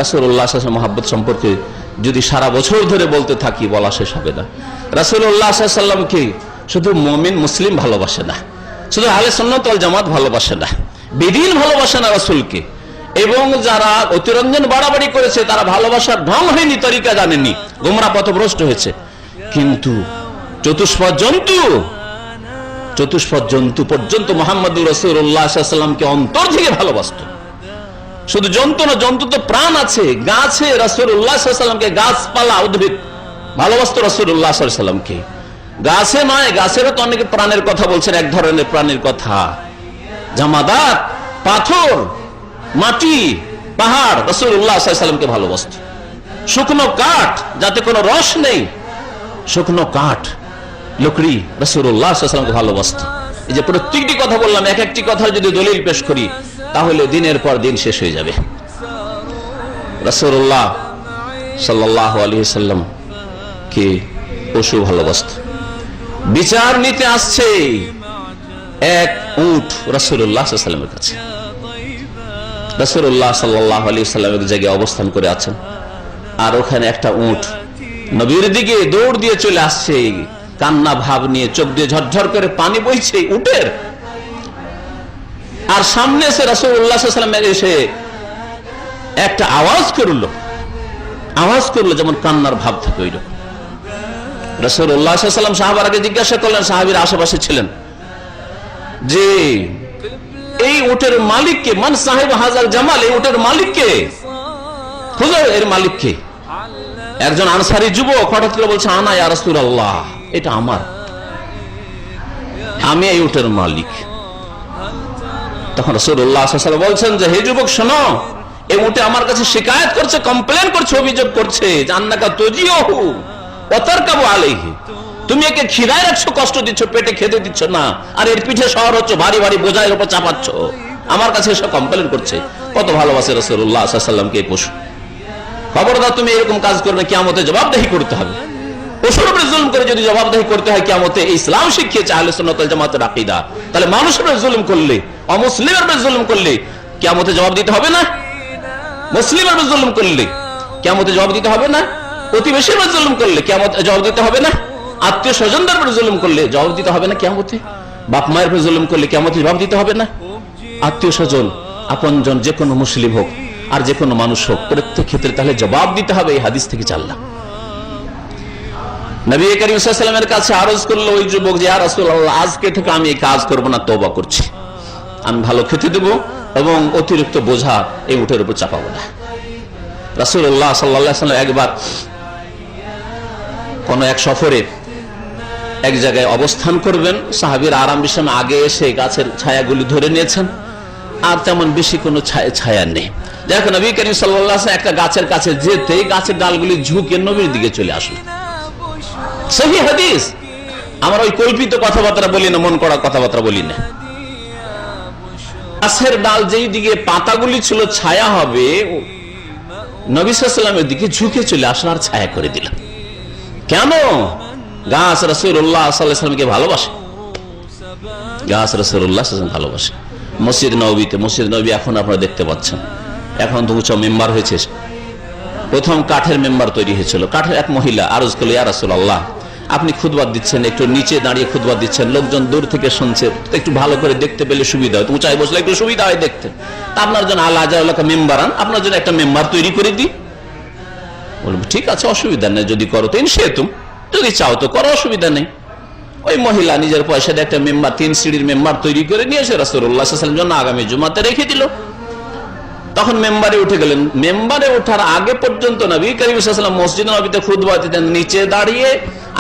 রাসূলুল্লাহ সাল্লাল্লাহু আলাইহি ওয়াসাল্লাম মহব্বত সম্পর্কে যদি সারা বছর ধরে বলতে থাকি বলা শেষ হবে না। রাসূলুল্লাহ সাল্লাল্লাহু আলাইহি ওয়াসাল্লামকে শুধু মুমিন মুসলিম ভালোবাসে না, শুধু আহলে সুন্নাত ওয়াল জামাত ভালোবাসে না, বেদিন ভালোবাসে না রাসূলকে। এবং যারা অতিরঞ্জন বাড়াবাড়ি করেছে তারা ভালোবাসার ঢং হয়নি, তরিকা জানেনি, গোমরা পথভ্রষ্ট হয়েছে। কিন্তু চতুষ্পদ জন্তু পর্যন্ত মুহাম্মদুর রাসূলুল্লাহ সাল্লাল্লাহু আলাইহি ওয়াসাল্লামকে অন্তর থেকে ভালোবাসত। শুধু জন্তু না, জন্তু তো প্রাণ আছে, গাছে রাসূলুল্লাহ সাল্লাল্লাহু আলাইহি ওয়াসাল্লামকে, গাছপালা উদ্ভিদ ভালোবাসত রাসূলুল্লাহ সাল্লাল্লাহু আলাইহি ওয়াসাল্লামকে। গাছে নয়, গাছেরও তো অনেকে প্রাণের কথা বলছেন, এক ধরনের প্রাণের কথা। জামাদাত, পাথর, মাটি, পাহাড় রাসূলুল্লাহ সাল্লাল্লাহু আলাইহি ওয়াসাল্লামকে ভালোবাসত। শুকনো কাঠ, যাতে কোনো রস নেই, শুকনো কাঠ, লকড়ি রাসূলুল্লাহ সাল্লাল্লাহু আলাইহি ওয়াসাল্লামকে ভালোবাসত। এই যে প্রত্যেকটি কথা বললাম, এক একটি কথা যদি দলিল পেশ করি তাহলে দিনের পর দিন শেষ হয়ে যাবে। রাসূলুল্লাহ সাল্লাল্লাহু আলাইহি ওয়াসাল্লাম কে পশু ভালোবাসত। বিচার নিতে আসছে এক উট রাসূলুল্লাহ সাল্লাল্লাহু আলাইহি ওয়াসাল্লামের কাছে। রাসূলুল্লাহ সাল্লাল্লাহু আলাইহি ওয়াসাল্লাম এক জায়গায় অবস্থান করে আছেন, আর ওখানে একটা উট নবীর দিকে দৌড় দিয়ে চলে আসছে, কান্না ভাব নিয়ে, চোখ দিয়ে ঝরঝর করে পানি বইছে উটের। আর সামনে এসে রাসূলুল্লাহ সাল্লাল্লাহু আলাইহি ওয়াসাল্লাম এসে একটা আওয়াজ করলো, যেমন কান্নার ভাব থাকে ওই রকম। রাসূলুল্লাহ সাল্লাল্লাহু আলাইহি ওয়াসাল্লাম সাহাবাকে জিজ্ঞাসা করলেন, সাহাবীরা আশেপাশে ছিলেন, যে এই উটের মালিক কে? মান সাহেব হাজাল জামাল, এই উটের মালিক কে? হুজুর, এর মালিক কে? একজন আনসারী যুবক হঠাৎ করে বলছে, আনা ইয়া রাসূলুল্লাহ, এটা আমার, আমি এই উটের মালিক। তখন রাসূলুল্লাহ সাল্লাল্লাহু আলাইহি ওয়াসাল্লাম বলছেন যে, হে যুবক শোনো, এই উটে আমার কাছে শিকায়ত করছে, কমপ্লেন করছে, অভিযোগ করছে, জান্নাকা তুজিহু ওয়া তারকাবু আলাইহি, তুমি একে খিদায় রাখছো, কষ্ট দিচ্ছ, পেটে খেতে দিচ্ছ না, আর এর পিঠে সওয়ার হচ্ছ, ভারী ভারী বোঝার উপর চাপাচ্ছ, আমার কাছে এসে কমপ্লেন করছে। কত ভালোবাসে রাসূলুল্লাহ সাল্লাল্লাহু আলাইহি ওয়াসাল্লামকে এই পশু। খবরদার, তুমি এরকম কাজ করবে, কিয়ামতে জবাবদেহি করতে হবে। পশুর উপরে জুলুম করে যদি জবাবদেহি করতে হয় কিয়ামতে, ইসলাম শিখিয়েছে আহলে সুন্নাত ওয়াল জামাতের আকীদা, তাহলে মানুষের উপরে জুলুম করলে, অমুসলিমের উপরে জুলুম করলে কিয়ামতে জবাব দিতে হবে না? মুসলিমের উপরে জুলুম করলে কিয়ামতে জবাব দিতে হবে না? প্রতিবেশীর উপরে জুলুম করলে কিয়ামতে জবাব দিতে হবে না? আত্মীয় স্বজনদের উপরে জুলুম করলে জবাব দিতে হবে না কিয়ামতে? বাপ মায়ের উপরে জুলুম করলে কিয়ামতে জবাব দিতে হবে না? আত্মীয় স্বজন, আপনজন, যে কোনো মুসলিম হোক আর যে কোনো মানুষ হোক, প্রত্যেক ক্ষেত্রে তাহলে জবাব দিতে হবে। এই হাদিস থেকে জানলাম। নবী করিম সাল্লাল্লাহু আলাইহি ওয়াসাল্লামের কাছে আরজ করলো ওই যুবক যে, ইয়া রাসূলুল্লাহ, আজকে থেকে আমি এই কাজ করব না, তওবা করছি, আমি ভালো খেতে দেব এবং অতিরিক্ত বোঝা এই উটের উপর চাপাবো না। রাসূলুল্লাহ সাল্লাল্লাহু আলাইহি ওয়াসাল্লাম একবার কোন এক সফরে এক জায়গায় অবস্থান করবেন, সাহাবীরা আরাম বিশ্রামে আগে এসে গাছের ছায়াগুলি ধরে নিয়েছেন, আর তেমন বেশি কোনো ছায়া নেই। দেখো নবী করিম সাল্লাল্লাহু আলাইহি ওয়াসাল্লাম একটা গাছের কাছে যেতেই গাছের ডালগুলি ঝুঁকে নবীর দিকে চলে আসলো। সহিহ হাদিস, আমরা ওই কল্পিত কথাবার্তা বলি না, মন করা কথাবার্তা বলি না। গাছের ডাল যেই দিকে পাতাগুলি ছিল ছায়া হবে, নবী সাল্লাল্লাহু আলাইহি ওয়াসাল্লামের দিকে ঝুঁকে চলে আসলো আর ছায়া করে দিল। কেন? গাছ রাসূলুল্লাহ সাল্লাল্লাহু আলাইহি ওয়াসাল্লামকে ভালোবাসে, গাছ রাসূলুল্লাহ সাল্লাল্লাহু আলাইহি ওয়াসাল্লাম ভালোবাসে। মসজিদ নববীতে, মসজিদ নববী এখন আপনারা দেখতে পাচ্ছেন, এখন তো উঁচু মেম্বার হয়েছে। প্রথম কাঠের মেম্বার তৈরি হয়েছিল। কাঠের এক মহিলা আরজ করলো, ইয়া রাসূলুল্লাহ, আপনি খুতবা দিচ্ছেন, একটু নিচে দাঁড়িয়ে খুতবা দিচ্ছেন, লোকজন দূর থেকে শুনছে, একটু ভালো করে দেখতে পেলে সুবিধা হয়, উঁচায় বসলে একটু সুবিধা হয় দেখতে। আপনার জন্য আল্লাহ আল্লাহ মেম্বার আন, আপনার জন্য একটা মেম্বার তৈরি করে দিই। বলবো ঠিক আছে, অসুবিধা নেই, যদি করো তো ইনশাআল্লাহ, যদি চাও তো করো, অসুবিধা নেই। ওই মহিলা নিজের পয়সা দিয়ে একটা মেম্বার, 3 সিঁড়ির মেম্বার তৈরি করে নিয়ে এসে রাসূলুল্লাহ সাল্লাল্লাহু আলাইহি ওয়াসাল্লামের জন্য আগামী জুমাতে রেখে দিল। তখন মেম্বারে উঠে গেলেন। মেম্বারে ওঠার আগে পর্যন্ত নবী করিম সাল্লাল্লাহু আলাইহি ওয়াসাল্লাম মসজিদে নববীতে খুতবা দিতেন নিচে দাঁড়িয়ে,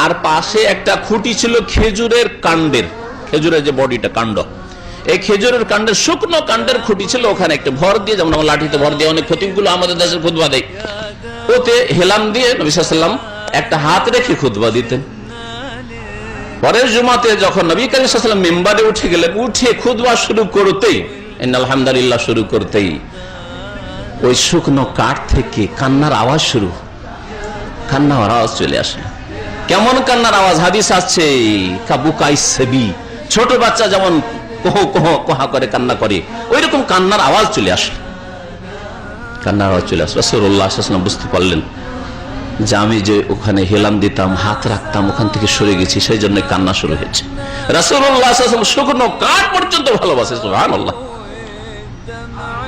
আর পাশে একটা খুঁটি ছিল খেজুরের কাণ্ডের, খেজুরের যে বডিটা, কাণ্ড, এই খেজুরের কাণ্ডের, শুকনো কাণ্ডের খুঁটি ছিল, ওখানে একটা ভর দিয়ে, যেমন আমার লাঠিতে ভর দিয়ে অনেক খতিবগুলো আমাদের দেশের খুতবা দেয়, ওতে হেলাম দিয়ে নবী সাল্লাল্লাহু আলাইহি ওয়াসাল্লাম একটা হাত রেখে খুতবা দিতেন। পরের জুমাতে যখন নবী করিম সাল্লাল্লাহু আলাইহি ওয়াসাল্লাম মিম্বারে উঠে গেলেন, উঠে খুতবা শুরু করতেই, ইন্নাল হামদুলিল্লাহ শুরু করতেই ওই শুকনো কাঠ থেকে কান্নার আওয়াজ শুরু, কান্নার আওয়াজ চলে আসে। কেমন কান্নার আওয়াজ? হাদিস আছে, কাবুকাই সাবি, ছোট বাচ্চা যেমন কোহ কোহ কোহা করে কান্না করে, ওই রকম কান্নার আওয়াজ চলে আসলো। কান্নার আওয়াজ চলে আসলো। রাসূলুল্লাহ সাল্লাল্লাহু আলাইহি ওয়াসাল্লাম বুঝতে পারলেন যে আমি যে ওখানে হেলাম দিতাম, হাত রাখতাম, ওখান থেকে সরে গেছি, সেই জন্য কান্না শুরু হয়েছে। রাসূলুল্লাহ সাল্লাল্লাহু আলাইহি ওয়াসাল্লাম শুকনো কাঠ পর্যন্ত ভালোবাসে, সুবহানাল্লাহ,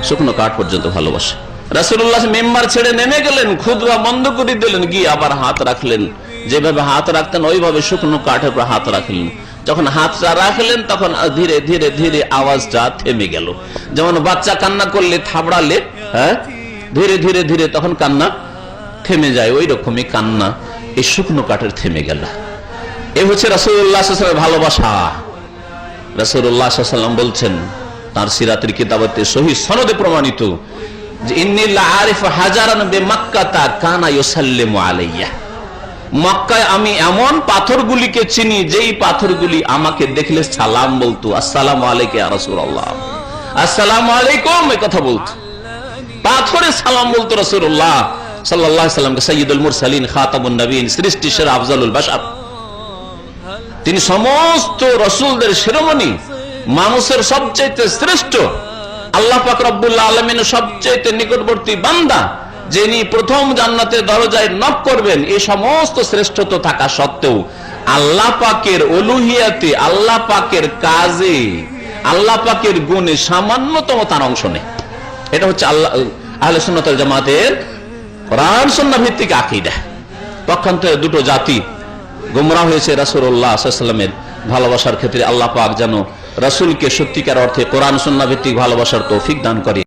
শুকনো কাঠ পর্যন্ত ভালোবাসে। রাসূলুল্লাহ মেম্বার ছেড়ে নেমে গেলেন, খুতবা বন্ধ করে দিলেন, গিয়ে আবার হাত রাখলেন, যেভাবে হাত রাখতেন ওইভাবে শুকনো কাঠের উপর হাত রাখলেন। যখন হাতটা রাখলেন তখন ধীরে ধীরে ধীরে আওয়াজটা থেমে গেল। যেমন বাচ্চা কান্না করলে থাবড়ালে, হ্যাঁ, ধীরে ধীরে ধীরে তখন কান্না থেমে যায়, ওই রকমই কান্না এই শুকনো কাঠের থেমে গেল। এ হচ্ছে রাসূলুল্লাহ সাল্লাল্লাহু আলাইহি ওয়াসাল্লামের ভালোবাসা। রাসূলুল্লাহ সাল্লাল্লাহু আলাইহি ওয়াসাল্লাম বলছেন তার সিরাতের কিতাবতে সহিহ সনদে প্রমাণিত যে ইন্নী লা আরিফু হাজারান বিমাক্কাতা কানা ইউসাল্লিমু আলাইয়া, মক্কায় আমি এমন পাথরগুলিকে চিনি যেই পাথরগুলি আমাকে দেখলে সালাম বলতো, আসসালামু আলাইকা ইয়া রাসূলুল্লাহ, আসসালামু আলাইকুম, এই কথা বলতো, পাথরে সালাম বলতো রাসূলুল্লাহ সাল্লাল্লাহু আলাইহি ওয়াসাল্লামকে। সাইয়্যিদুল মুরসালিন, খাতামুন নবীন, সৃষ্টির সেরা, আফজালুল বাশার, তিনি সমস্ত রাসূলদের শিরোমণি, মানুষের সবচেয়ে শ্রেষ্ঠ, আল্লাহ পাক রব্বুল আলামিনের সবচেয়ে নিকটবর্তী বান্দা, যিনি প্রথম জান্নাতের দরজায় নক করবেন, এই সমস্ত শ্রেষ্ঠত্ব থাকা সত্ত্বেও আল্লাহ পাকের উলুহিয়াতে, আল্লাহ পাকের কাজে, আল্লাহ পাকের গুণে সামান্যতম তার অংশ নেই। এটা হচ্ছে আহলে সুন্নাত ওয়াল জামাতের কোরআন সুন্নাহ ভিত্তিক আকীদা। পক্ষান্তরে দুটো জাতি গোমরাহ হয়েছে রাসূলুল্লাহ সাল্লাল্লাহু আলাইহি ওয়াসাল্লামের ভালোবাসার ক্ষেত্রে। আল্লাহ পাক যেন রাসূলকে সত্যিকার অর্থে কোরআন সুন্নাহ ভিত্তিক ভালোবাসার তৌফিক দান করে।